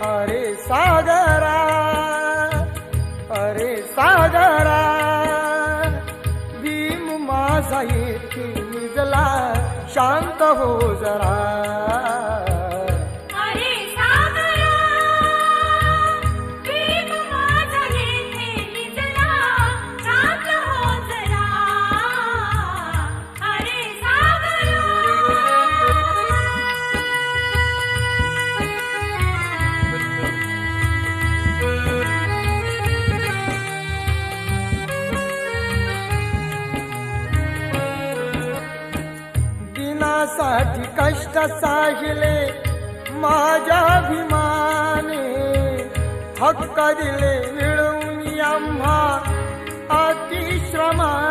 अरे सागरा, अरे सागरा, भीम माझा येथे निजला, शांत हो जरा. अरे सागरा, भीम माझा येथे निजला, शांत हो जरा. अरे सागरा. दिनासाठी कष्ट साहिले माझ्या अभिमाने, हक्क दिले मिळवून आम्हा अतिश्रमाने.